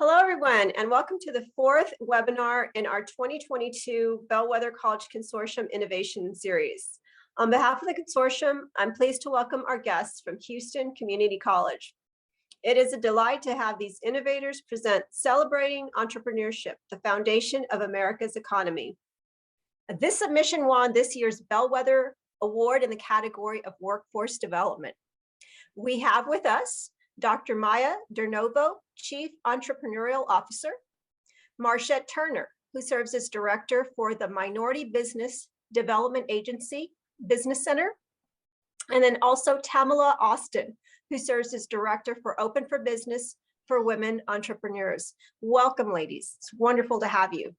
Hello, everyone, and welcome to the fourth webinar in our 2022 Bellwether College Consortium Innovation Series. On behalf of the consortium, I'm pleased to welcome our guests from Houston Community College. It is a delight to have these innovators present Celebrating Entrepreneurship, the Foundation of America's Economy. This submission won this year's Bellwether Award in the category of Workforce Development. We have with us Dr. Maya Dernovo, Chief Entrepreneurial Officer, Marchette Turner, who serves as Director for the Minority Business Development Agency Business Center, and then also Tamala Austin, who serves as Director for Open for Business for Women Entrepreneurs. Welcome, ladies. It's wonderful to have you.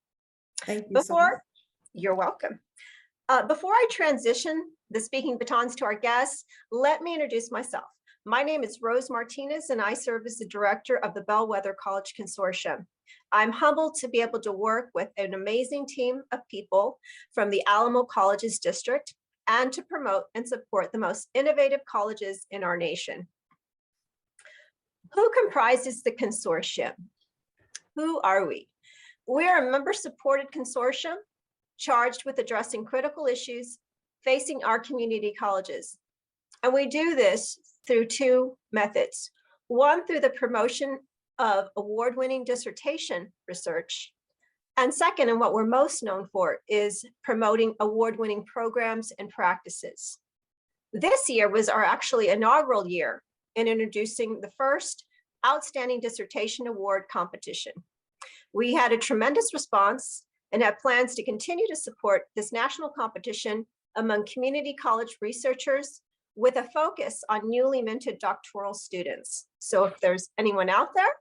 Thank you so much. You're welcome. Before I transition the speaking batons to our guests, let me introduce myself. My name is Rose Martinez, and I serve as the director of the Bellwether College Consortium. I'm humbled to be able to work with an amazing team of people from the Alamo Colleges District and to promote and support the most innovative colleges in our nation. Who comprises the consortium? Who are we? We are a member-supported consortium charged with addressing critical issues facing our community colleges. And we do this through two methods. One, through the promotion of award-winning dissertation research. And second, and what we're most known for, is promoting award-winning programs and practices. This year was our actually inaugural year in introducing the first Outstanding Dissertation Award competition. We had a tremendous response and have plans to continue to support this national competition among community college researchers with a focus on newly minted doctoral students. So if there's anyone out there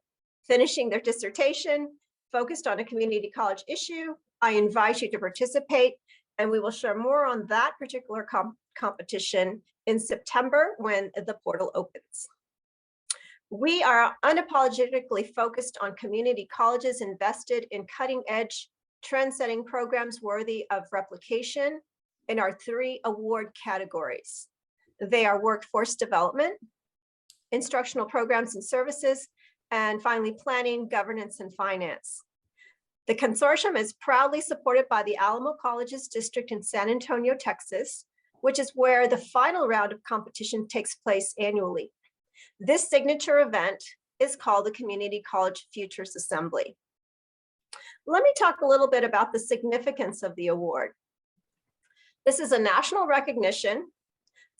finishing their dissertation, focused on a community college issue, I invite you to participate, and we will share more on that particular competition in September when the portal opens. We are unapologetically focused on community colleges invested in cutting-edge, trend-setting programs worthy of replication in our three award categories. They are workforce development, instructional programs and services, and finally planning, governance, and finance. The consortium is proudly supported by the Alamo Colleges District in San Antonio, Texas, which is where the final round of competition takes place annually. This signature event is called the Community College Futures Assembly. Let me talk a little bit about the significance of the award. This is a national recognition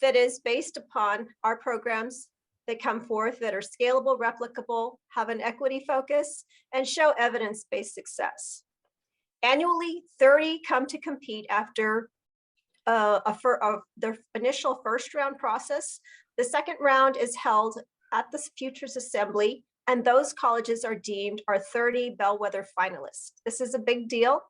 that is based upon our programs that come forth that are scalable, replicable, have an equity focus, and show evidence-based success. Annually, 30 come to compete after their initial first round process. The second round is held at the Futures Assembly, and those colleges are deemed our 30 Bellwether finalists. This is a big deal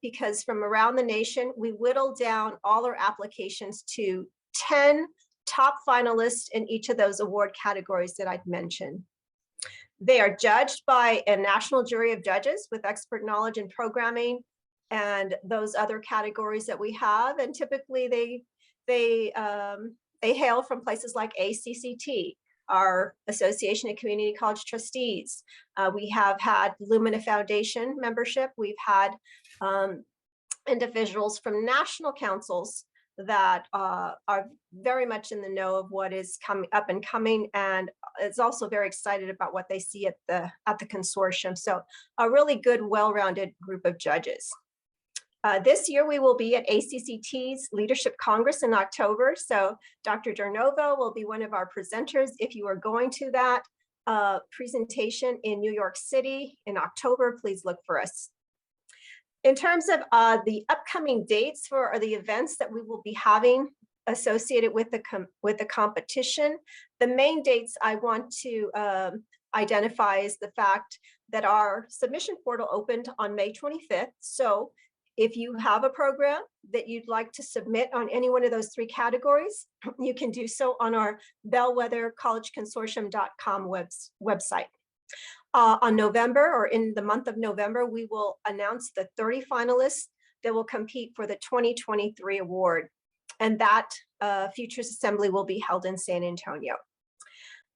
because from around the nation, we whittle down all our applications to 10 top finalists in each of those award categories that I'd mentioned. They are judged by a national jury of judges with expert knowledge in programming and those other categories that we have. And typically they hail from places like ACCT, our Association of Community College Trustees. We have had Lumina Foundation membership. We've had individuals from national councils that are very much in the know of what is coming up and coming, and is also very excited about what they see at the consortium. So a really good, well-rounded group of judges. This year we will be at ACCT's Leadership Congress in October. So Dr. Dernovo will be one of our presenters. If you are going to that presentation in New York City in October, please look for us. In terms of the upcoming dates for the events that we will be having associated with the competition, the main dates I want to identify is the fact that our submission portal opened on May 25th. So if you have a program that you'd like to submit on any one of those three categories, you can do so on our bellwethercollegeconsortium.com website. On November, or in the month of November, we will announce the 30 finalists that will compete for the 2023 award. And that Futures Assembly will be held in San Antonio.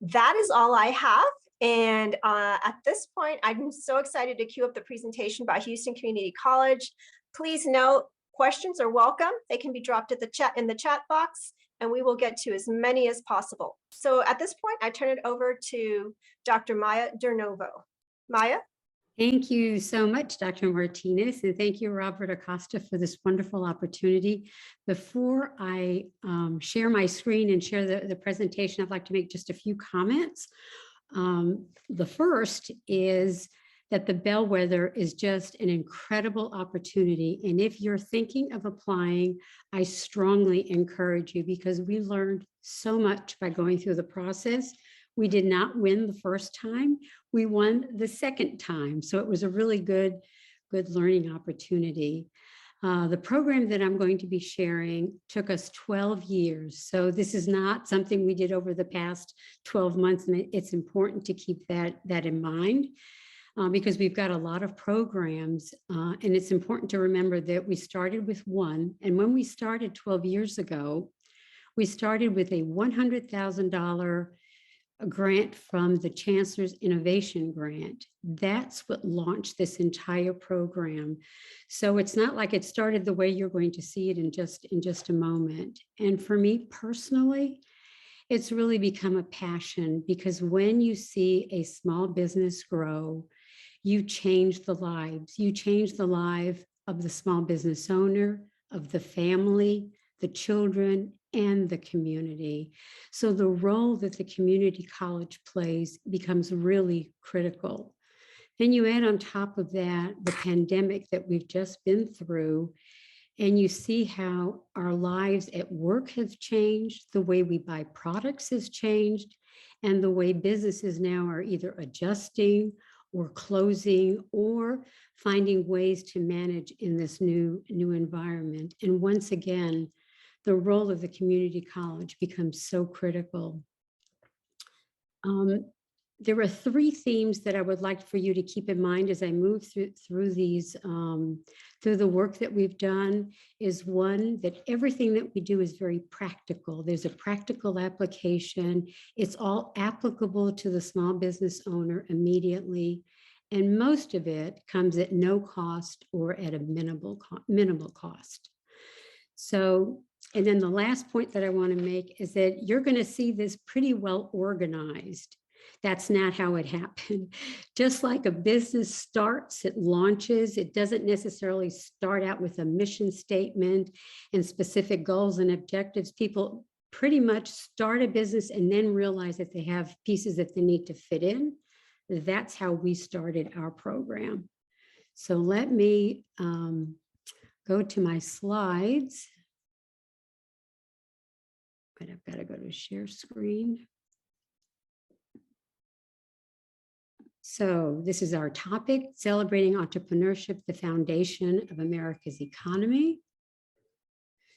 That is all I have. And at this point, I'm so excited to cue up the presentation by Houston Community College. Please note, questions are welcome. They can be dropped at the chat in the chat box, and we will get to as many as possible. So at this point, I turn it over to Dr. Maya Dernovo. Maya? Thank you so much, Dr. Martinez, and thank you, Robert Acosta, for this wonderful opportunity. Before I share my screen and share the presentation, I'd like to make just a few comments. The first is that the Bellwether is just an incredible opportunity. And if you're thinking of applying, I strongly encourage you because we learned so much by going through the process. We did not win the first time, we won the second time. So it was a really good learning opportunity. The program that I'm going to be sharing took us 12 years. So this is not something we did over the past 12 months. And it's important to keep that in mind because we've got a lot of programs. And it's important to remember that we started with one. And when we started 12 years ago, we started with a $100,000 grant from the Chancellor's Innovation Grant. That's what launched this entire program. So it's not like it started the way you're going to see it in just a moment. And for me personally, it's really become a passion because when you see a small business grow, you change the lives. You change the life of the small business owner, of the family, the children, and the community. So the role that the community college plays becomes really critical. Then you add on top of that the pandemic that we've just been through, and you see how our lives at work have changed, the way we buy products has changed, and the way businesses now are either adjusting or closing or finding ways to manage in this new environment. And once again, the role of the community college becomes so critical. There are three themes that I would like for you to keep in mind as I move through these, through the work that we've done. Is one, that everything that we do is very practical. There's a practical application. It's all applicable to the small business owner immediately. And most of it comes at no cost or at a minimal cost. So, and then the last point that I want to make is that you're going to see this pretty well organized. That's not how it happened. Just like a business starts, it launches. It doesn't necessarily start out with a mission statement and specific goals and objectives. People pretty much start a business and then realize that they have pieces that they need to fit in. That's how we started our program. So let me go to my slides. But I've got to go to share screen. So this is our topic, celebrating entrepreneurship, the foundation of America's economy.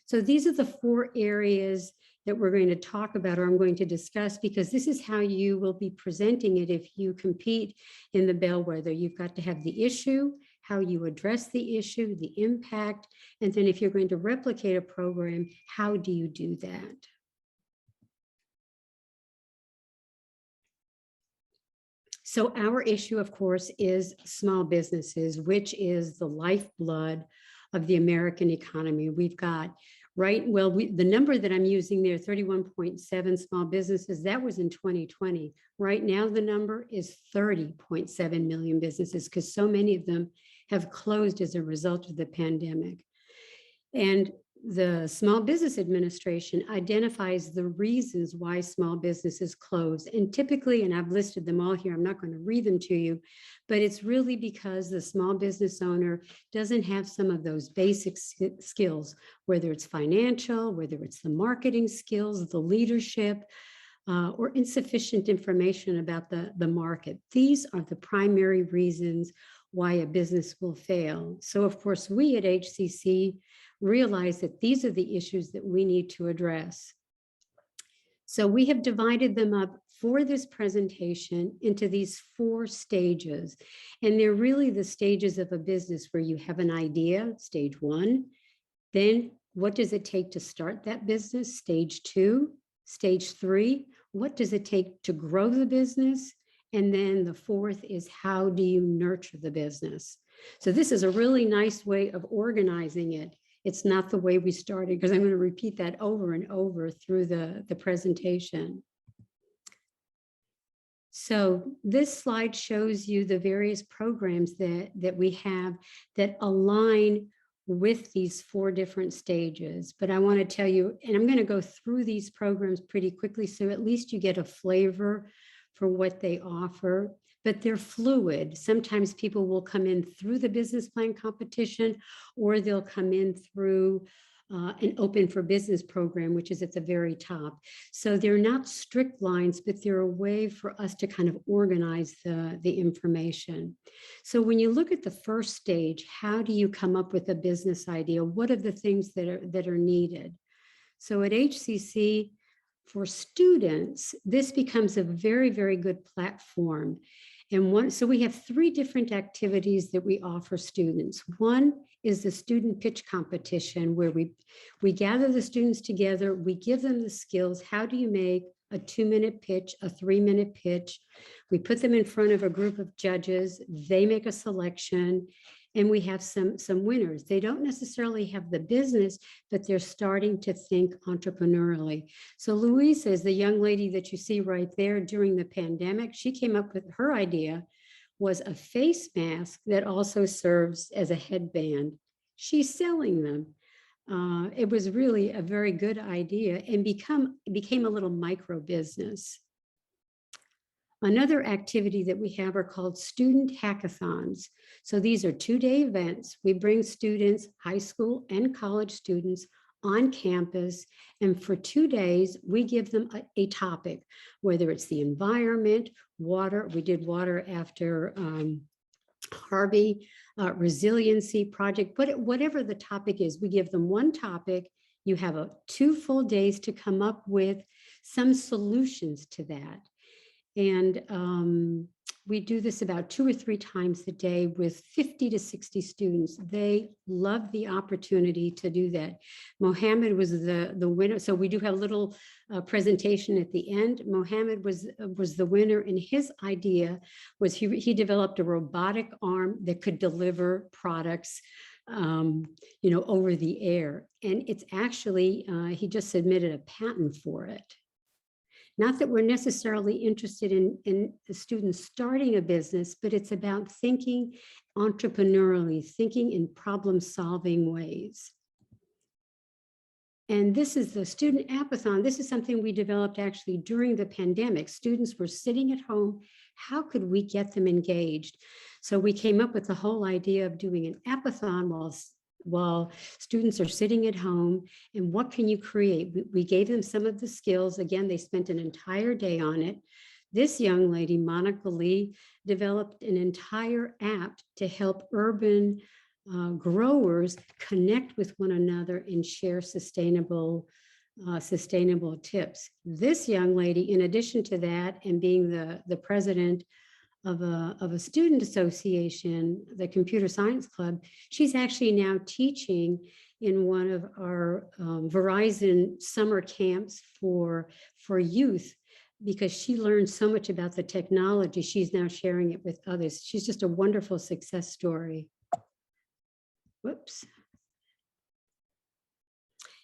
So these are the four areas that we're going to talk about, or I'm going to discuss, because this is how you will be presenting it if you compete in the Bellwether. You've got to have the issue, how you address the issue, the impact, and then if you're going to replicate a program, how do you do that? So our issue, of course, is small businesses, which is the lifeblood of the American economy. We've got, the number that I'm using there, 31.7 small businesses, that was in 2020. Right now, the number is 30.7 million businesses because so many of them have closed as a result of the pandemic. And the Small Business Administration identifies the reasons why small businesses close. And typically, and I've listed them all here, I'm not going to read them to you, but it's really because the small business owner doesn't have some of those basic skills, whether it's financial, whether it's the marketing skills, the leadership, or insufficient information about the market. These are the primary reasons why a business will fail. So of course, we at HCC realize that these are the issues that we need to address. So we have divided them up for this presentation into these 4 stages. And they're really the stages of a business where you have an idea, stage 1. Then what does it take to start that business? Stage 2. Stage 3, what does it take to grow the business? And then the fourth is how do you nurture the business? So this is a really nice way of organizing it. It's not the way we started, because I'm going to repeat that over and over through the presentation. So this slide shows you the various programs that we have that align with these 4 different stages. But I want to tell you, and I'm going to go through these programs pretty quickly, so at least you get a flavor for what they offer, but they're fluid. Sometimes people will come in through the business plan competition, or they'll come in through an open for business program, which is at the very top. So they're not strict lines, but they're a way for us to kind of organize the information. So when you look at the first stage, how do you come up with a business idea? What are the things that are needed? So at HCC, for students, this becomes a very, very good platform. And so we have 3 different activities that we offer students. One is the student pitch competition, where we gather the students together, we give them the skills. How do you make a 2-minute pitch, a 3-minute pitch? We put them in front of a group of judges, they make a selection, and we have some winners. They don't necessarily have the business, but they're starting to think entrepreneurially. So Louisa is the young lady that you see right there. During the pandemic, she came up with her idea was a face mask that also serves as a headband. She's selling them. It was really a very good idea and became a little micro business. Another activity that we have are called student hackathons. So these are 2-day events. We bring students, high school and college students, on campus, and for 2 days, we give them a topic, whether it's the environment, water. We did water after Harvey, resiliency project, but whatever the topic is, we give them one topic. You have 2 full days to come up with some solutions to that. And we do this about 2 or 3 times a day with 50 to 60 students. They love the opportunity to do that. Mohammed was the winner. So we do have a little presentation at the end. Mohammed was the winner, and his idea was he developed a robotic arm that could deliver products over the air. And it's actually, he just submitted a patent for it. Not that we're necessarily interested in the students starting a business, but it's about thinking entrepreneurially, thinking in problem-solving ways. And this is the student apathon. This is something we developed actually during the pandemic. Students were sitting at home. How could we get them engaged? So we came up with the whole idea of doing an apathon while students are sitting at home. And what can you create? We gave them some of the skills. Again, they spent an entire day on it. This young lady, Monica Lee, developed an entire app to help urban growers connect with one another and share sustainable tips. This young lady, in addition to that, and being the president of a student association, the Computer Science Club, she's actually now teaching in one of our Verizon summer camps for youth, because she learned so much about the technology. She's now sharing it with others. She's just a wonderful success story. Whoops.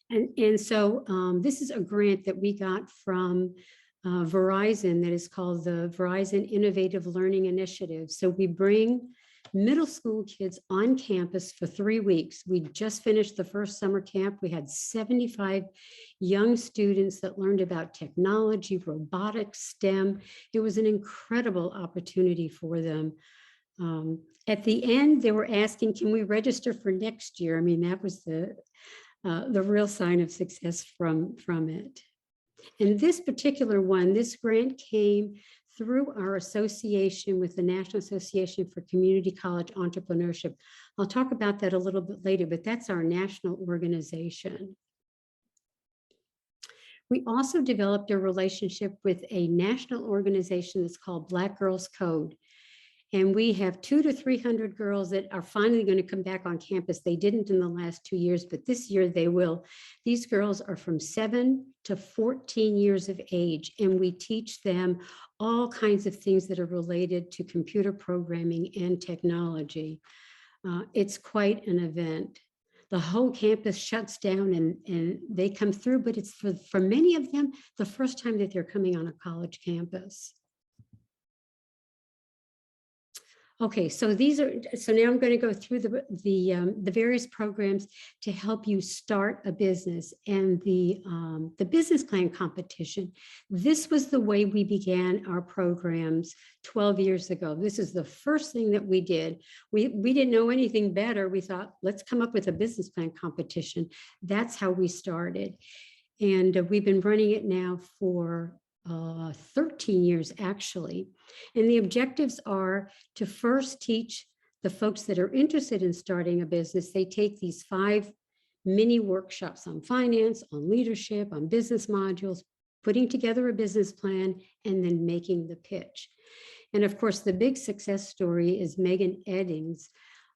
And so this is a grant that we got from Verizon that is called the Verizon Innovative Learning Initiative. So we bring middle school kids on campus for 3 weeks. We just finished the first summer camp. We had 75 young students that learned about technology, robotics, STEM. It was an incredible opportunity for them. At the end, they were asking, can we register for next year? I mean, that was the real sign of success from it. And this particular one, this grant came through our association with the National Association for Community College Entrepreneurship. I'll talk about that a little bit later, but that's our national organization. We also developed a relationship with a national organization that's called Black Girls Code. And we have 200 to 300 girls that are finally going to come back on campus. They didn't in the last 2 years, but this year they will. These girls are from 7 to 14 years of age, and we teach them all kinds of things that are related to computer programming and technology. It's quite an event. The whole campus shuts down and they come through, but it's for many of them, the first time that they're coming on a college campus. Okay, so now I'm going to go through the various programs to help you start a business, and the business plan competition. This was the way we began our programs 12 years ago. This is the first thing that we did. We didn't know anything better. We thought, let's come up with a business plan competition. That's how we started. And we've been running it now for 13 years, actually. And the objectives are to first teach the folks that are interested in starting a business. They take these 5 mini workshops on finance, on leadership, on business modules, putting together a business plan, and then making the pitch. And of course, the big success story is Megan Eddings,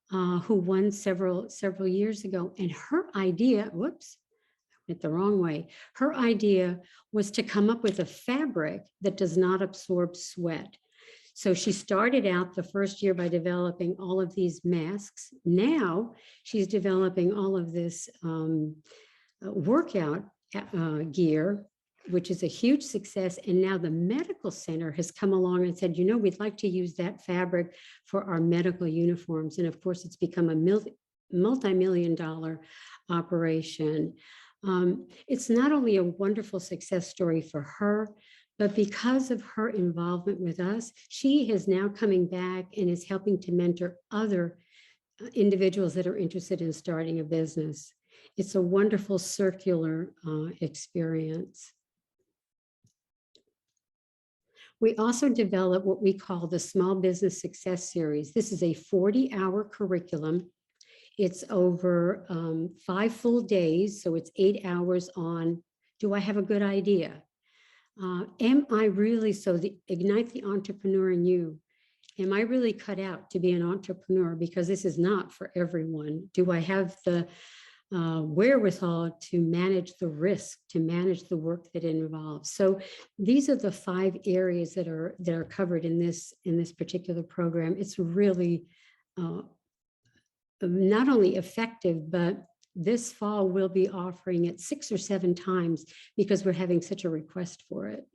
who won several years ago. And her idea, it the wrong way. Her idea was to come up with a fabric that does not absorb sweat. So she started out the first year by developing all of these masks. Now she's developing all of this workout gear, which is a huge success. And now the medical center has come along and said, we'd like to use that fabric for our medical uniforms. And of course, it's become a multi-million-dollar operation. It's not only a wonderful success story for her, but because of her involvement with us, she is now coming back and is helping to mentor other individuals that are interested in starting a business. It's a wonderful circular experience. We also develop what we call the Small Business Success Series. This is a 40-hour curriculum. It's over 5 full days, so it's 8 hours on, do I have a good idea? Am I really, ignite the entrepreneur in you. Am I really cut out to be an entrepreneur? Because this is not for everyone. Do I have the wherewithal to manage the risk, to manage the work that it involves? So these are the 5 areas that are covered in this particular program. It's really not only effective, but this fall we'll be offering it 6 or 7 times because we're having such a request for it.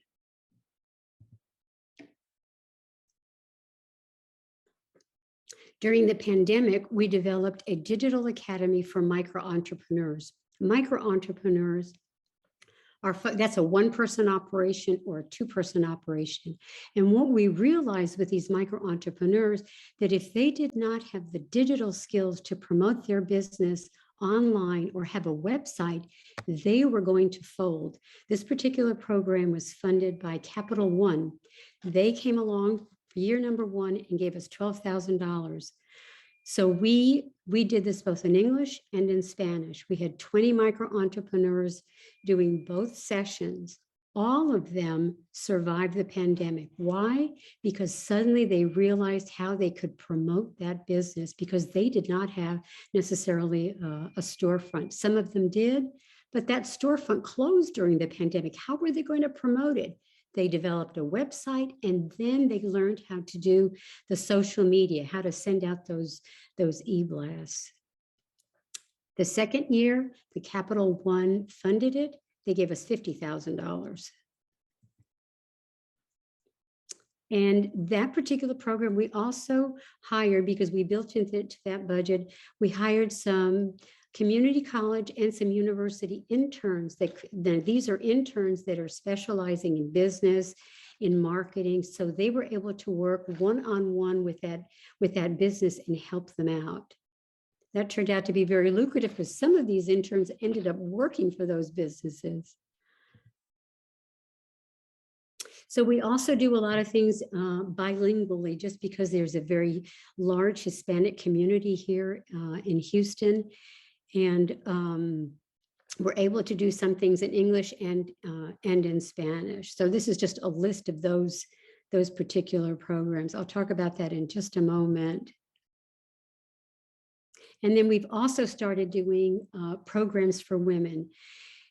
During the pandemic, we developed a digital academy for micro-entrepreneurs. Micro-entrepreneurs that's a 1-person operation or a 2-person operation. And what we realized with these micro-entrepreneurs, that if they did not have the digital skills to promote their business online or have a website, they were going to fold. This particular program was funded by Capital One. They came along for year number 1 and gave us $12,000. So we did this both in English and in Spanish. We had 20 micro-entrepreneurs doing both sessions. All of them survived the pandemic. Why? Because suddenly they realized how they could promote that business, because they did not have necessarily a storefront. Some of them did, but that storefront closed during the pandemic. How were they going to promote it? They developed a website, and then they learned how to do the social media, how to send out those e-blasts. The second year, the Capital One funded it. They gave us $50,000. And that particular program, we also hired, because we built into that budget, we hired some community college and some university interns. These are interns that are specializing in business, in marketing. So they were able to work one-on-one with that business and help them out. That turned out to be very lucrative, because some of these interns ended up working for those businesses. So we also do a lot of things bilingually, just because there's a very large Hispanic community here in Houston. And we're able to do some things in English and in Spanish. So this is just a list of those particular programs. I'll talk about that in just a moment. And then we've also started doing programs for women.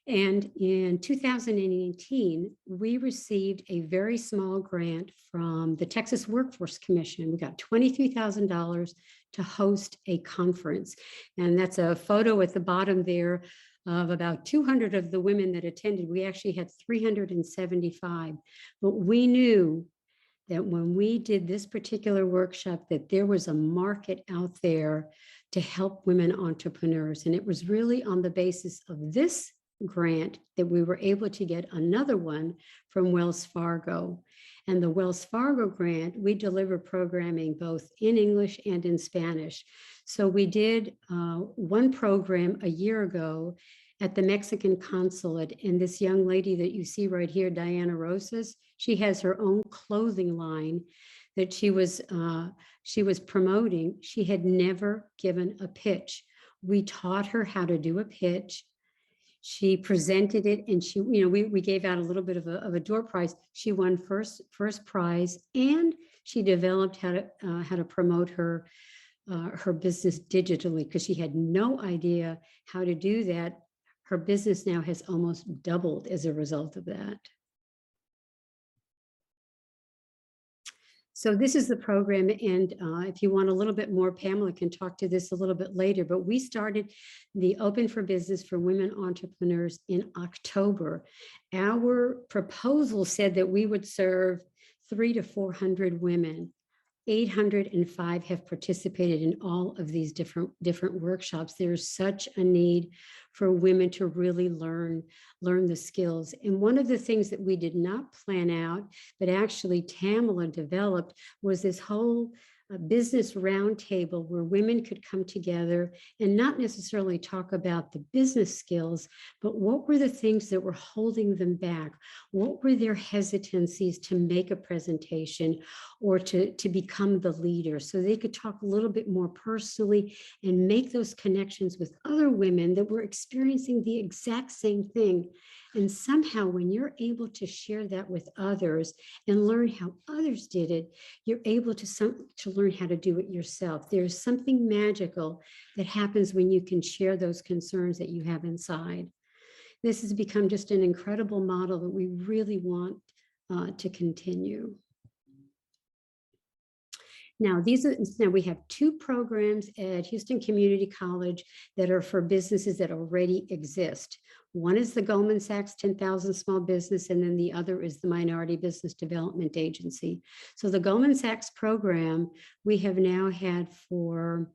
And in 2018, we received a very small grant from the Texas Workforce Commission. We got $23,000 to host a conference. And that's a photo at the bottom there of about 200 of the women that attended. We actually had 375, but we knew that when we did this particular workshop, that there was a market out there to help women entrepreneurs. And it was really on the basis of this grant that we were able to get another one from Wells Fargo. And the Wells Fargo grant, we deliver programming both in English and in Spanish. So we did one program a year ago at the Mexican consulate. And this young lady that you see right here, Diana Rosas, she has her own clothing line that she was promoting. She had never given a pitch. We taught her how to do a pitch. She presented it, and she, we gave out a little bit of a door prize. She won first prize, and she developed how to promote her business digitally, because she had no idea how to do that. Her business now has almost doubled as a result of that. So this is the program, and if you want a little bit more, Pamela can talk to this a little bit later, but we started the Open for Business for Women Entrepreneurs in October. Our proposal said that we would serve 300 to 400 women. 805 have participated in all of these different workshops. There's such a need for women to really learn the skills. And one of the things that we did not plan out, but actually Tamala developed, was this whole business roundtable where women could come together and not necessarily talk about the business skills, but what were the things that were holding them back? What were their hesitancies to make a presentation or to become the leader? So they could talk a little bit more personally and make those connections with other women that were experiencing the exact same thing. And somehow when you're able to share that with others and learn how others did it, you're able to learn how to do it yourself. There's something magical that happens when you can share those concerns that you have inside. This has become just an incredible model that we really want to continue. Now, we have two programs at Houston Community College that are for businesses that already exist. One is the Goldman Sachs 10,000 Small Business, and then the other is the Minority Business Development Agency. So the Goldman Sachs program we have now had for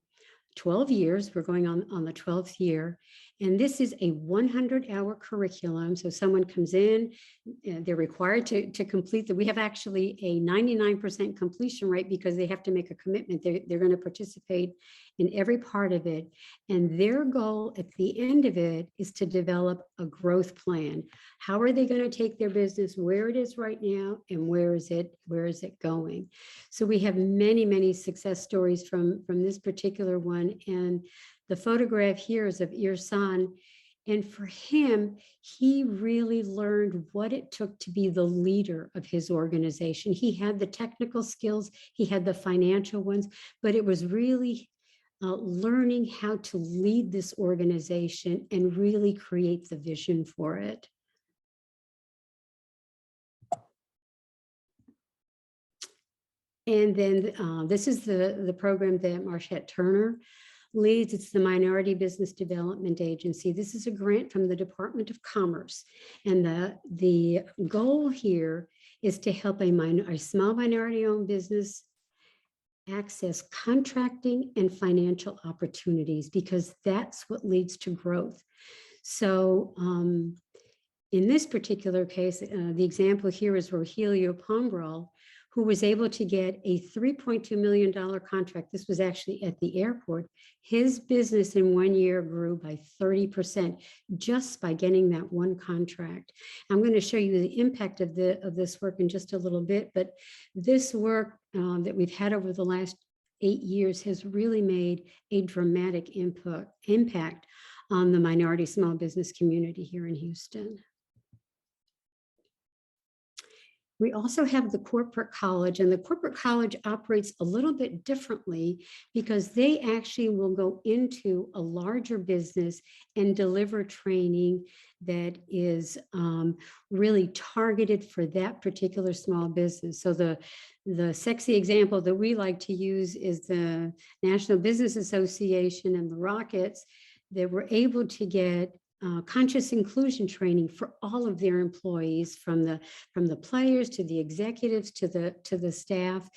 12 years. We're going on the 12th year. And this is a 100-hour curriculum. So someone comes in, they're required to complete that. We have actually a 99% completion rate because they have to make a commitment. They're going to participate in every part of it. And their goal at the end of it is to develop a growth plan. How are they going to take their business where it is right now and where is it going? So we have many, many success stories from this particular one. And the photograph here is of Irsan. And for him, he really learned what it took to be the leader of his organization. He had the technical skills, he had the financial ones, but it was really learning how to lead this organization and really create the vision for it. And then this is the program that Marchette Turner leads. It's the Minority Business Development Agency. This is a grant from the Department of Commerce. And the goal here is to help a small minority-owned business access contracting and financial opportunities, because that's what leads to growth. So in this particular case, the example here is Rogelio Pombral, who was able to get a $3.2 million contract. This was actually at the airport. His business in 1 year grew by 30% just by getting that one contract. I'm going to show you the impact of this work in just a little bit, but this work that we've had over the last 8 years has really made a dramatic impact on the minority small business community here in Houston. We also have the corporate college, and the corporate college operates a little bit differently because they actually will go into a larger business and deliver training that is really targeted for that particular small business. So the sexy example that we like to use is the National Business Association and the Rockets that were able to get conscious inclusion training for all of their employees, from the players to the executives to the staff.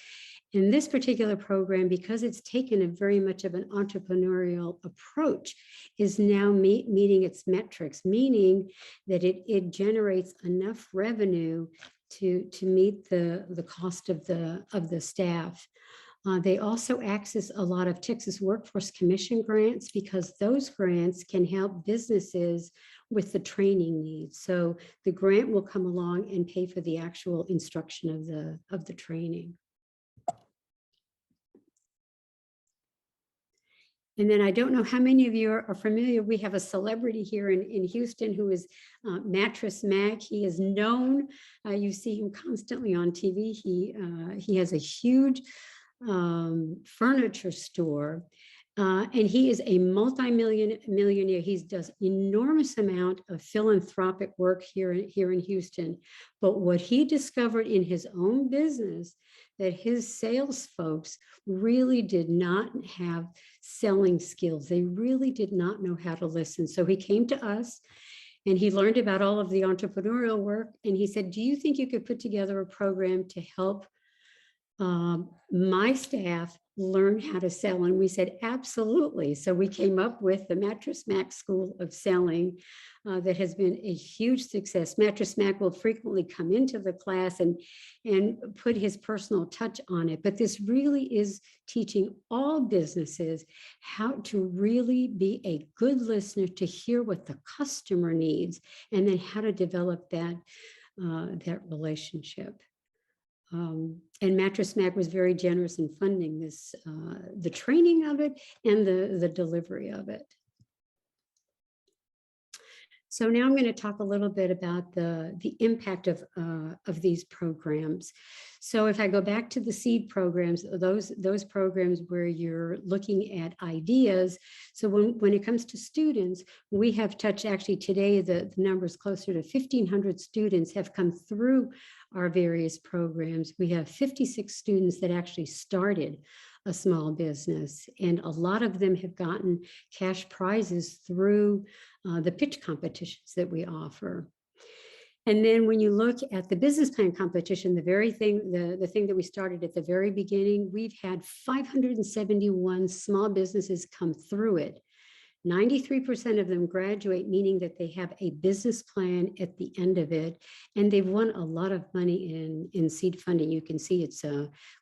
In this particular program, because it's taken a very much of an entrepreneurial approach, is now meeting its metrics, meaning that it generates enough revenue to meet the cost of the staff. They also access a lot of Texas Workforce Commission grants because those grants can help businesses with the training needs. So the grant will come along and pay for the actual instruction of the training. And then I don't know how many of you are familiar. We have a celebrity here in Houston who is Mattress Mac. He is known. You see him constantly on TV. He has a huge furniture store, and he is a millionaire. He does enormous amount of philanthropic work here in Houston. But what he discovered in his own business, that his sales folks really did not have selling skills. They really did not know how to listen. So he came to us and he learned about all of the entrepreneurial work. And he said, do you think you could put together a program to help my staff learn how to sell? And we said, absolutely. So we came up with the Mattress Mac School of Selling that has been a huge success. Mattress Mac will frequently come into the class and put his personal touch on it. But this really is teaching all businesses how to really be a good listener, to hear what the customer needs, and then how to develop that relationship. And Mattress Mac was very generous in funding this, the training of it and the delivery of it. So now I'm going to talk a little bit about the impact of these programs. So if I go back to the seed programs, those programs where you're looking at ideas. So when it comes to students, we have touched, actually today, the numbers closer to 1,500 students have come through our various programs. We have 56 students that actually started a small business, and a lot of them have gotten cash prizes through the pitch competitions that we offer. And then when you look at the business plan competition, the thing that we started at the very beginning, we've had 571 small businesses come through it. 93% of them graduate, meaning that they have a business plan at the end of it, and they've won a lot of money in seed funding. You can see it's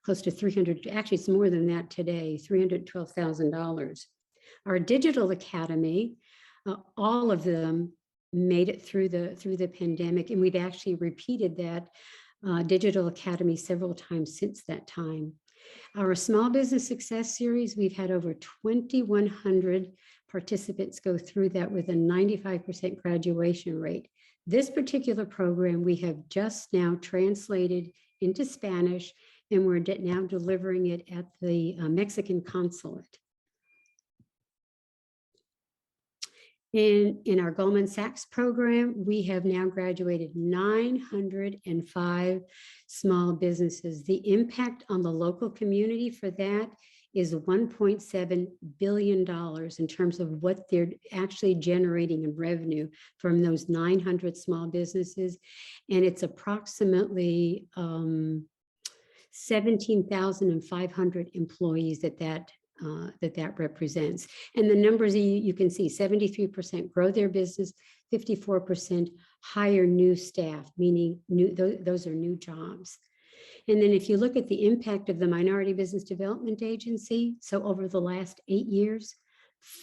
close to 300, actually it's more than that today, $312,000. Our digital academy, all of them made it through the pandemic, and we've actually repeated that digital academy several times since that time. Our small business success series, we've had over 2,100 participants go through that with a 95% graduation rate. This particular program we have just now translated into Spanish, and we're now delivering it at the Mexican consulate. In our Goldman Sachs program, we have now graduated 905 small businesses. The impact on the local community for that is $1.7 billion in terms of what they're actually generating in revenue from those 900 small businesses. And it's approximately 17,500 employees that represents. And the numbers you can see, 73% grow their business, 54% hire new staff, meaning those are new jobs. And then if you look at the impact of the Minority Business Development Agency, so over the last 8 years,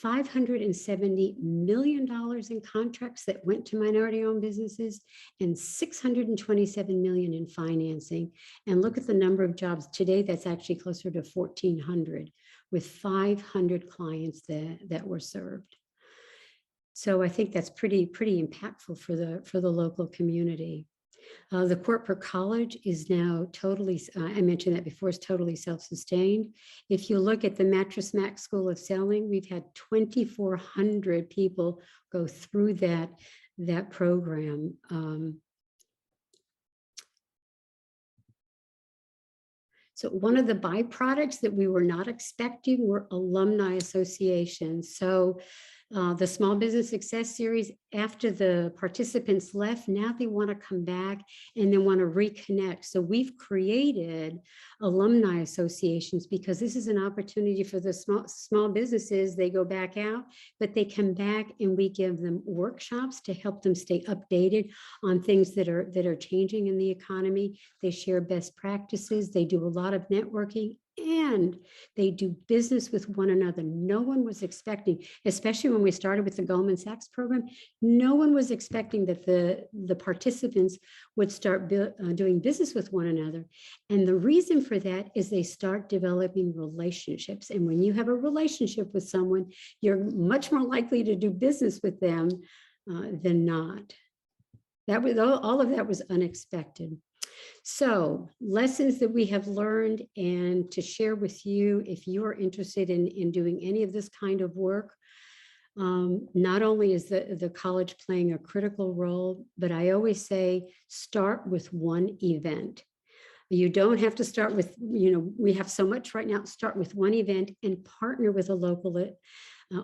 $570 million in contracts that went to minority-owned businesses and $627 million in financing. And look at the number of jobs today, that's actually closer to 1,400 with 500 clients that were served. So I think that's pretty impactful for the local community. The corporate college is now totally, I mentioned that before, is totally self-sustained. If you look at the Mattress Mac School of Selling, we've had 2,400 people go through that program. So one of the byproducts that we were not expecting were alumni associations. So the Small Business Success Series, after the participants left, now they want to come back and they want to reconnect. So we've created alumni associations because this is an opportunity for the small businesses. They go back out, but they come back and we give them workshops to help them stay updated on things that are changing in the economy. They share best practices. They do a lot of networking, and they do business with one another. No one was expecting, especially when we started with the Goldman Sachs program, no one was expecting that the participants would start doing business with one another. And the reason for that is they start developing relationships. And when you have a relationship with someone, you're much more likely to do business with them than not. That was all of that was unexpected. So lessons that we have learned and to share with you if you are interested in doing any of this kind of work. Not only is the college playing a critical role, but I always say start with one event. You don't have to start with, we have so much right now. Start with one event and partner with a local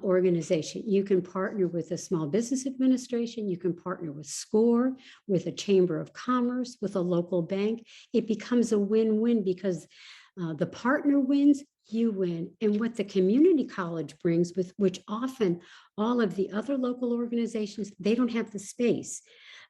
organization. You can partner with a small business administration. You can partner with SCORE, with a chamber of commerce, with a local bank. It becomes a win-win because the partner wins, you win. And what the community college brings, with which often all of the other local organizations, they don't have the space.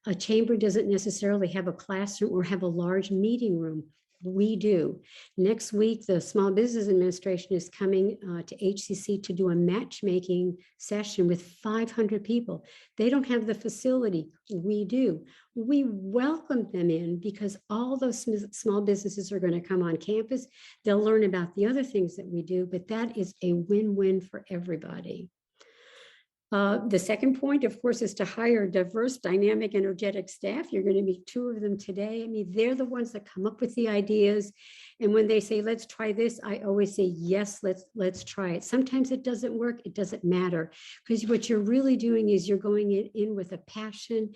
A chamber doesn't necessarily have a classroom or have a large meeting room. We do. Next week, the Small Business Administration is coming to HCC to do a matchmaking session with 500 people. They don't have the facility. We do. We welcome them in because all those small businesses are going to come on campus. They'll learn about the other things that we do, but that is a win-win for everybody. The second point, of course, is to hire diverse, dynamic, energetic staff. You're going to meet 2 of them today. I mean, they're the ones that come up with the ideas. And when they say, let's try this, I always say, yes, let's try it. Sometimes it doesn't work. It doesn't matter, because what you're really doing is you're going in with a passion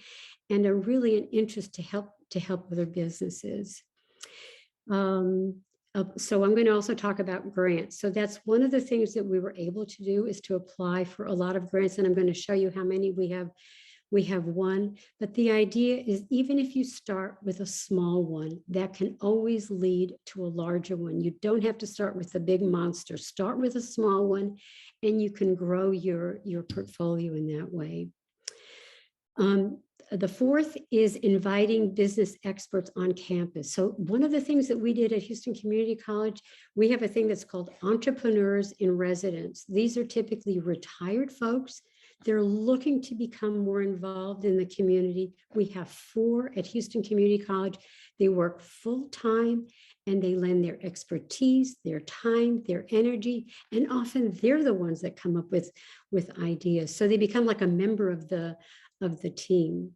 and really an interest to help other businesses. So I'm going to also talk about grants. So that's one of the things that we were able to do, is to apply for a lot of grants. And I'm going to show you how many we have won. But the idea is, even if you start with a small one, that can always lead to a larger one. You don't have to start with the big monster. Start with a small one, and you can grow your portfolio in that way. The fourth is inviting business experts on campus. So one of the things that we did at Houston Community College, we have a thing that's called Entrepreneurs in Residence. These are typically retired folks. They're looking to become more involved in the community. We have 4 at Houston Community College. They work full-time and they lend their expertise, their time, their energy, and often they're the ones that come up with ideas. So they become like a member of the team.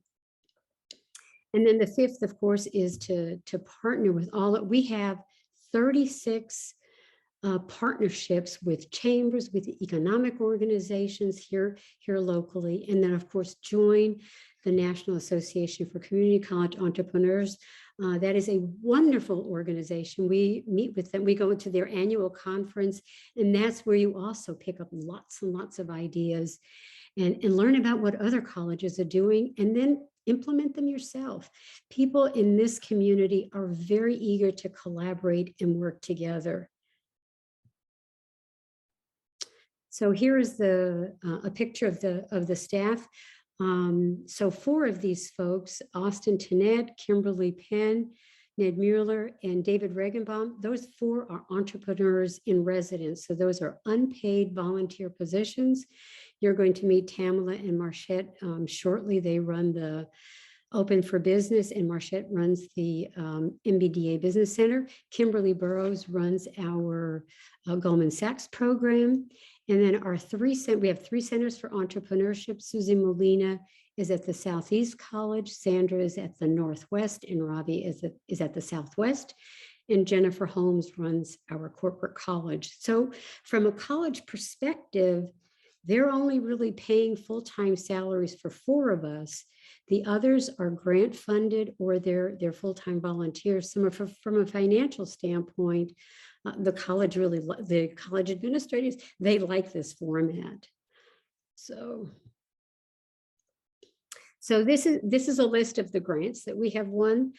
And then the 5th, of course, is to partner with we have 36 partnerships with chambers, with economic organizations here locally. And then, of course, join the National Association for Community College Entrepreneurs. That is a wonderful organization. We meet with them. We go to their annual conference, and that's where you also pick up lots and lots of ideas and learn about what other colleges are doing, and then implement them yourself. People in this community are very eager to collaborate and work together. So here is a picture of the staff. So 4 of these folks, Austin Tenet, Kimberly Penn, Ned Mueller, and David Regenbaum, those 4 are entrepreneurs in residence. So those are unpaid volunteer positions. You're going to meet Tamala and Marchette shortly. They run the Open for Business, and Marchette runs the MBDA Business Center. Kimberly Burrows runs our Goldman Sachs program. And then we have 3 centers for entrepreneurship. Susie Molina is at the Southeast College, Sandra is at the Northwest, and Ravi is at the Southwest. And Jennifer Holmes runs our corporate college. So from a college perspective, they're only really paying full-time salaries for 4 of us. The others are grant funded or they're full-time volunteers. Some are from a financial standpoint. The college administrators, they like this format. So this is a list of the grants that we have won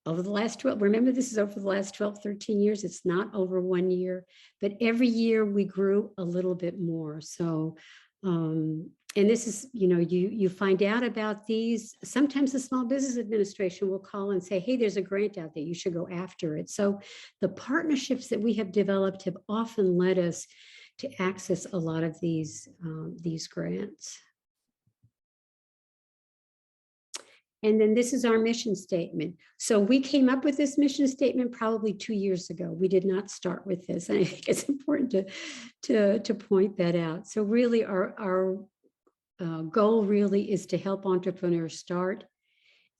over the last 12. Remember, this is over the last 12, 13 years. It's not over 1 year, but every year we grew a little bit more. So, and this is, you find out about these. Sometimes the Small Business Administration will call and say, hey, there's a grant out there, you should go after it. So the partnerships that we have developed have often led us to access a lot of these grants. And then this is our mission statement. So we came up with this mission statement probably 2 years ago. We did not start with this. And I think it's important to point that out. So really our goal really is to help entrepreneurs start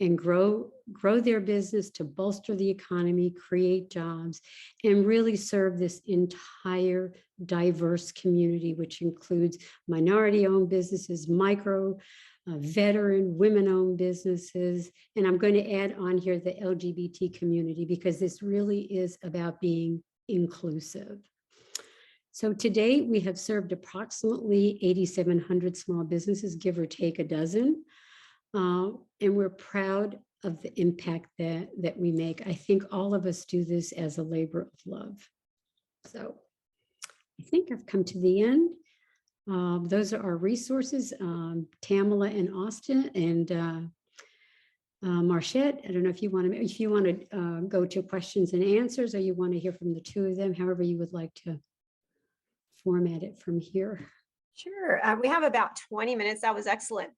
and grow their business, to bolster the economy, create jobs, and really serve this entire diverse community, which includes minority-owned businesses, micro, veteran, women-owned businesses. And I'm going to add on here the LGBT community, because this really is about being inclusive. So today we have served approximately 8,700 small businesses, give or take a dozen. And we're proud of the impact that we make. I think all of us do this as a labor of love. So I think I've come to the end. Those are our resources, Tamala and Austin and Marchette. I don't know if you want to go to questions and answers, or you want to hear from the 2 of them, however you would like to format it from here. Sure. We have about 20 minutes. That was excellent.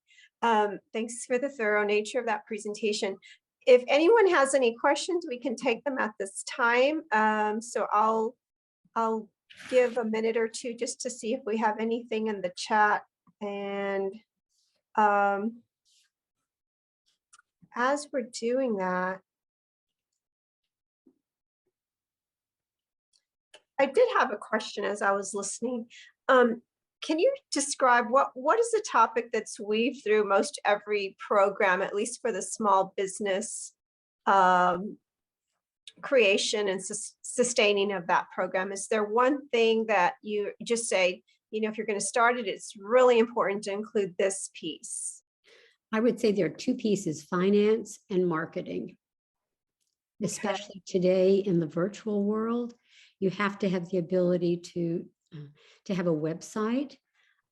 Thanks for the thorough nature of that presentation. If anyone has any questions, we can take them at this time. So I'll give a minute or 2 just to see if we have anything in the chat. And as we're doing that, I did have a question as I was listening. Can you describe what is the topic that's weaved through most every program, at least for the small business creation and sustaining of that program? Is there one thing that you just say, if you're going to start it, it's really important to include this piece? I would say there are 2 pieces, finance and marketing. Especially today in the virtual world, you have to have the ability to have a website,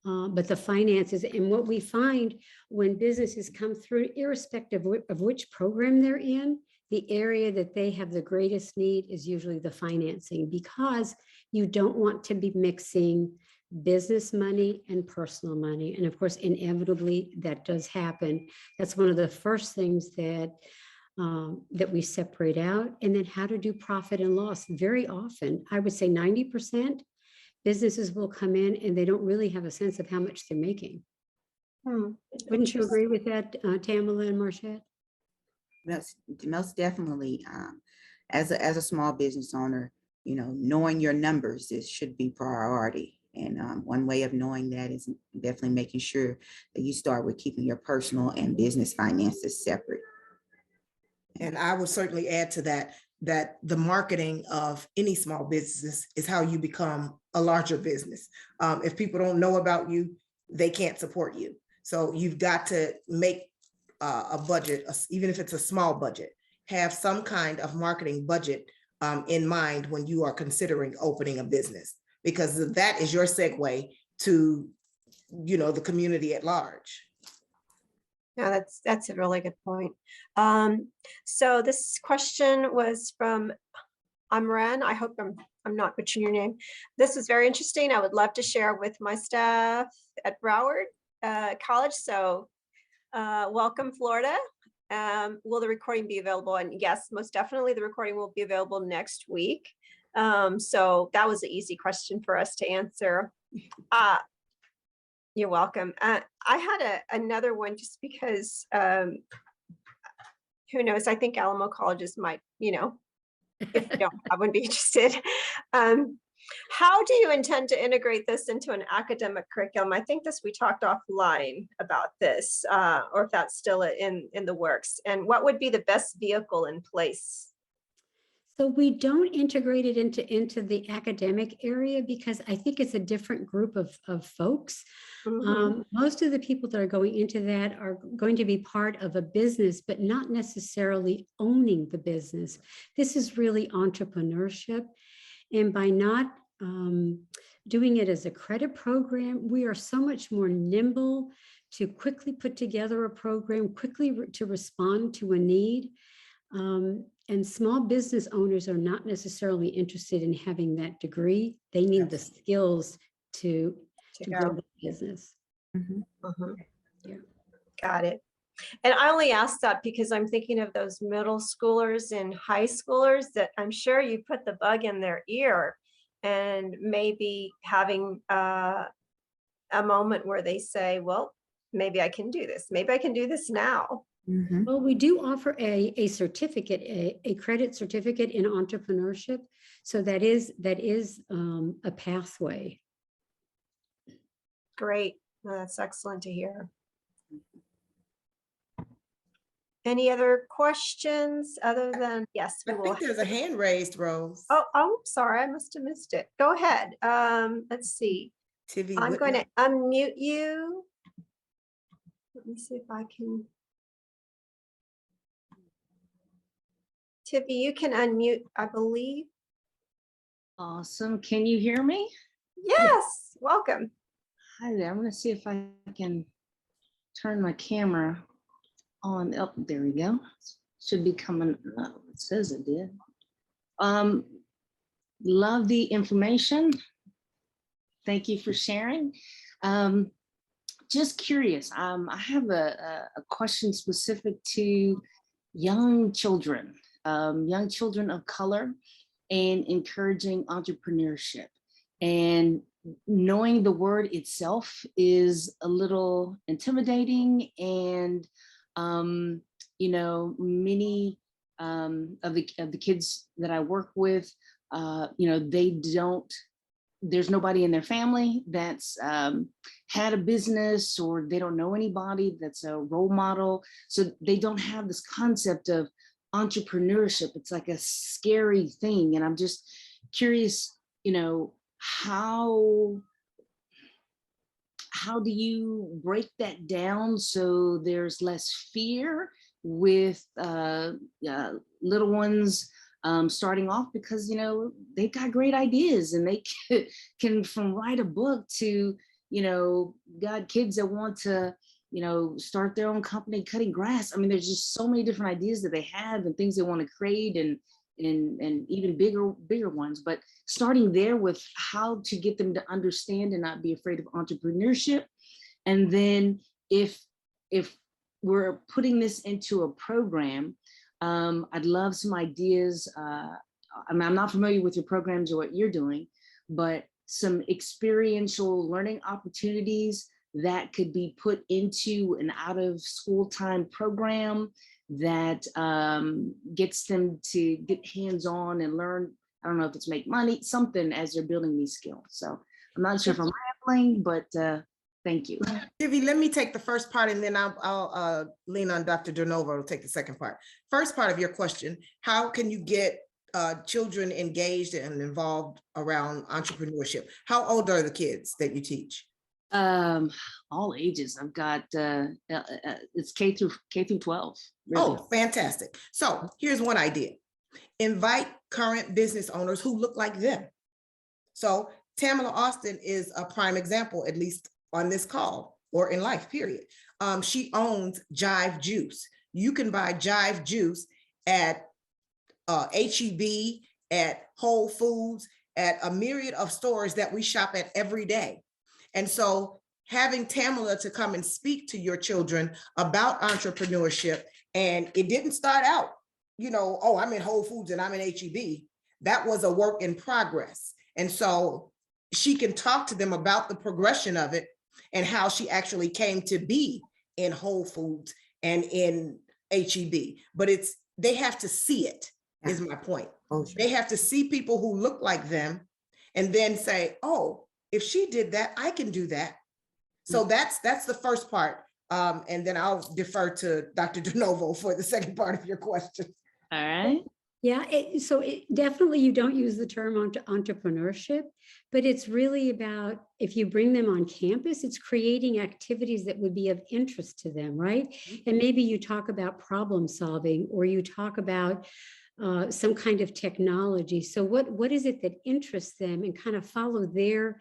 but the finances, and what we find when businesses come through, irrespective of which program they're in, the area that they have the greatest need is usually the financing, because you don't want to be mixing business money and personal money. And of course, inevitably that does happen. That's one of the first things that we separate out. And then how to do profit and loss. Very often, I would say 90%, businesses will come in and they don't really have a sense of how much they're making. Wouldn't you agree with that, Tamala and Marchette? Most definitely. As a small business owner, knowing your numbers should be priority. And one way of knowing that is definitely making sure that you start with keeping your personal and business finances separate. And I would certainly add to that the marketing of any small business is how you become a larger business. If people don't know about you, they can't support you. So you've got to make a budget, even if it's a small budget, have some kind of marketing budget in mind when you are considering opening a business, because that is your segue to, the community at large. Yeah, that's a really good point. So this question was from Amran. I hope I'm not butchering your name. This is very interesting. I would love to share with my staff at Broward College. So welcome, Florida. Will the recording be available? And yes, most definitely the recording will be available next week. So that was an easy question for us to answer. You're welcome. I had another one just because who knows? I think Alamo colleges might, if you don't, I wouldn't be interested. Um, how do you intend to integrate this into an academic curriculum? I think we talked offline about this, or if that's still in the works. And what would be the best vehicle in place? So we don't integrate it into the academic area because I think it's a different group of folks. Mhm. Most of the people that are going into that are going to be part of a business, but not necessarily owning the business. This is really entrepreneurship. And by not doing it as a credit program, we are so much more nimble to quickly put together a program, quickly to respond to a need. And small business owners are not necessarily interested in having that degree. They need the skills to grow go. the business. Mhm. Mhm. Yeah. Got it. And I only ask that because I'm thinking of those middle schoolers and high schoolers that I'm sure you put the bug in their ear, and maybe having a moment where they say, well, maybe I can do this. Maybe I can do this now. Mhm. Well, we do offer a certificate, a credit certificate in entrepreneurship. So that is a pathway. Great. Well, that's excellent to hear. Any other questions other than, yes, I we will. think there's a hand raised, Rose. Oh, sorry, I must have missed it. Go ahead. Let's see. Tivy I'm going Whitman. to unmute you. Let me see if I can. Tiffy, you can unmute, I believe. Awesome. Can you hear me? Yes, welcome. Hi there. I'm going to see if I can turn my camera on. Oh, there we go. Should be coming up. It says it did. Love the information. Thank you for sharing. Just curious. I have a question specific to young children of color, and encouraging entrepreneurship. And knowing the word itself is a little intimidating, and many of the kids that I work with, they don't. There's nobody in their family that's had a business, or they don't know anybody that's a role model. So they don't have this concept of entrepreneurship. It's like a scary thing. And I'm just curious, how do you break that down so there's less fear with little ones starting off, because they've got great ideas, and they can from write a book to got kids that want to start their own company cutting grass. I mean, there's just so many different ideas that they have and things they want to create, and even bigger ones. But starting there with how to get them to understand and not be afraid of entrepreneurship. And then if we're putting this into a program, I'd love some ideas. I'm not familiar with your programs or what you're doing, but some experiential learning opportunities that could be put into an out of school time program that gets them to get hands-on and learn. I don't know if it's make money, something as they're building these skills. So I'm not sure if I'm rambling, but thank you. Tivy, let me take the first part, and then I'll lean on Dr. DeNovo to take the second part. First part of your question: how can you get children engaged and involved around entrepreneurship? How old are the kids that you teach? All ages. I've got it's K through 12. Really. Oh, fantastic. So here's one idea: invite current business owners who look like them. So Tamala Austin is a prime example, at least on this call or in life, period. She owns Jive Juice. You can buy Jive Juice at HEB, at Whole Foods, at a myriad of stores that we shop at every day. And so having Tamala to come and speak to your children about entrepreneurship, and it didn't start out, oh, I'm in Whole Foods and I'm in HEB. That was a work in progress. And so she can talk to them about the progression of it and how she actually came to be in Whole Foods and in HEB. But they have to see it, is my point. They have to see people who look like them and then say, oh, if she did that, I can do that. So that's the first part. And then I'll defer to Dr. DeNovo for the second part of your question. All right. Yeah, definitely you don't use the term entrepreneurship, but it's really about, if you bring them on campus, it's creating activities that would be of interest to them, right? And maybe you talk about problem solving, or you talk about some kind of technology. So what is it that interests them, and kind of follow their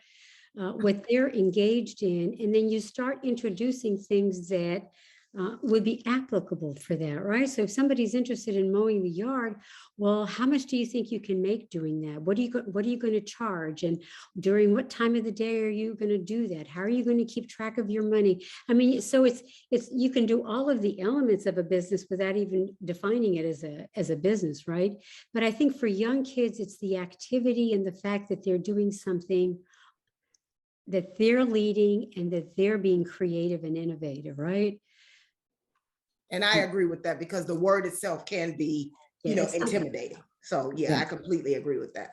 what they're engaged in, and then you start introducing things that would be applicable for that, right? So if somebody's interested in mowing the yard, well, how much do you think you can make doing that? What are you going to charge? And during what time of the day are you going to do that? How are you going to keep track of your money? I mean, so it's you can do all of the elements of a business without even defining it as a business, right? But I think for young kids, it's the activity and the fact that they're doing something that they're leading and that they're being creative and innovative, right? And I agree with that, because the word itself can be, intimidating. So yeah, I completely agree with that.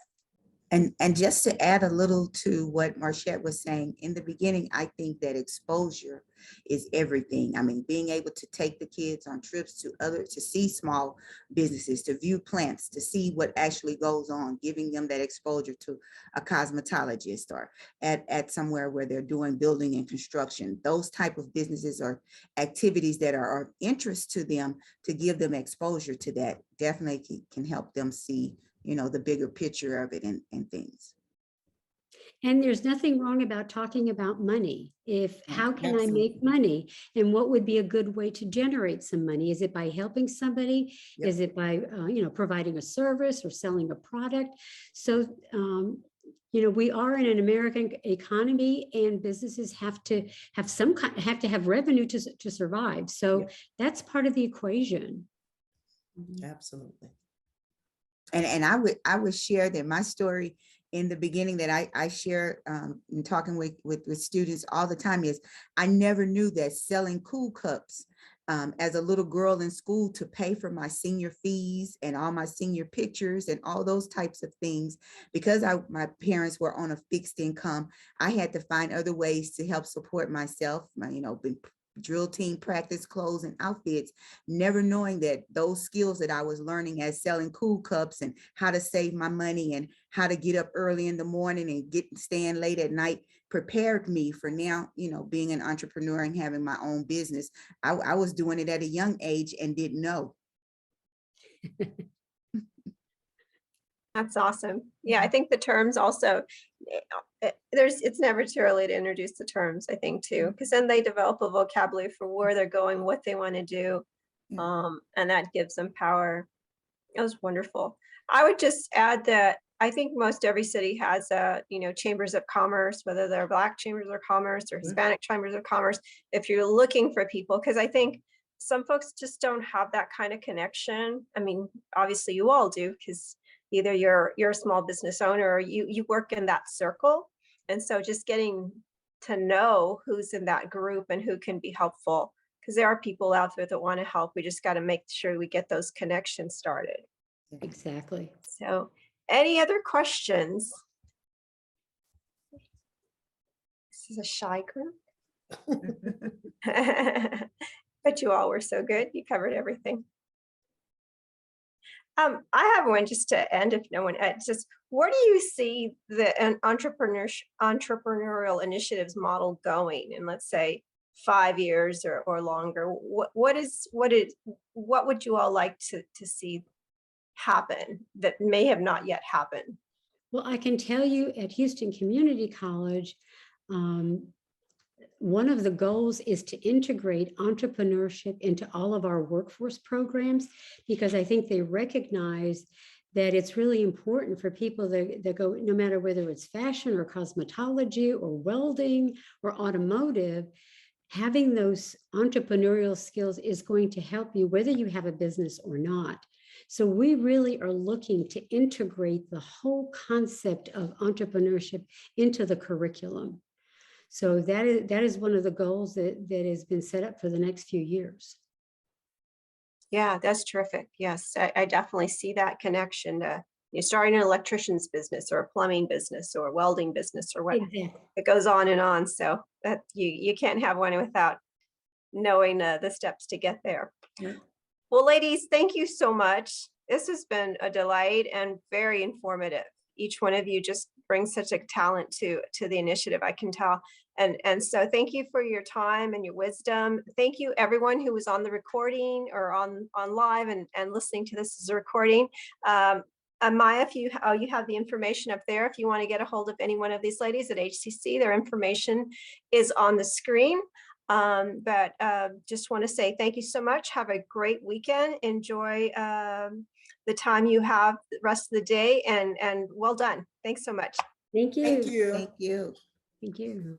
And just to add a little to what Marchette was saying in the beginning, I think that exposure is everything. I mean, being able to take the kids on trips to see small businesses, to view plants, to see what actually goes on, giving them that exposure to a cosmetologist, or at somewhere where they're doing building and construction. Those type of businesses or activities that are of interest to them, to give them exposure to that, definitely can help them see the bigger picture of it and things. And there's nothing wrong about talking about money. How can I make money? And what would be a good way to generate some money? Is it by helping somebody? Yep. Is it by, providing a service or selling a product? So, we are in an American economy, and businesses have to have revenue to survive. So Yep. that's part of the equation. Absolutely. And I would share that my story in the beginning that I share in talking with students all the time is, I never knew that selling cool cups as a little girl in school to pay for my senior fees and all my senior pictures and all those types of things, because my parents were on a fixed income, I had to find other ways to help support myself, drill team practice clothes and outfits, never knowing that those skills that I was learning as selling cool cups and how to save my money and how to get up early in the morning and staying late at night prepared me for now, being an entrepreneur and having my own business. I was doing it at a young age and didn't know. That's awesome. Yeah, I think the terms also, it's never too early to introduce the terms, I think, too, because then they develop a vocabulary for where they're going, what they want to do, and that gives them power. It was wonderful. I would just add that I think most every city has chambers of commerce, whether they're Black chambers of commerce or Hispanic chambers of commerce, if you're looking for people, because I think some folks just don't have that kind of connection. I mean, obviously you all do, because either you're a small business owner or you work in that circle. And so just getting to know who's in that group and who can be helpful, because there are people out there that want to help. We just got to make sure we get those connections started. Exactly. So any other questions? This is a shy group. But you all were so good. You covered everything. I have one just to end, if no one, just where do you see the entrepreneurial initiatives model going in, let's say, 5 years or longer? What would you all like to see happen that may have not yet happened? Well, I can tell you at Houston Community College, one of the goals is to integrate entrepreneurship into all of our workforce programs, because I think they recognize that it's really important for people that go, no matter whether it's fashion or cosmetology or welding or automotive, having those entrepreneurial skills is going to help you whether you have a business or not. So we really are looking to integrate the whole concept of entrepreneurship into the curriculum. So that is one of the goals that has been set up for the next few years. Yeah, that's terrific. Yes, I definitely see that connection to you starting an electrician's business or a plumbing business or a welding business or what Exactly. it goes on and on. So that you can't have one without knowing the steps to get there. Yeah. Well, ladies, thank you so much. This has been a delight and very informative. Each one of you just brings such a talent to the initiative, I can tell. And so thank you for your time and your wisdom. Thank you everyone who was on the recording or on live and listening to this as a recording. Maya, if you have the information up there, if you want to get a hold of any one of these ladies at HCC, their information is on the screen. But just want to say thank you so much. Have a great weekend. Enjoy the time you have the rest of the day, and well done. Thanks so much. Thank you. Thank you. Thank you. Thank you.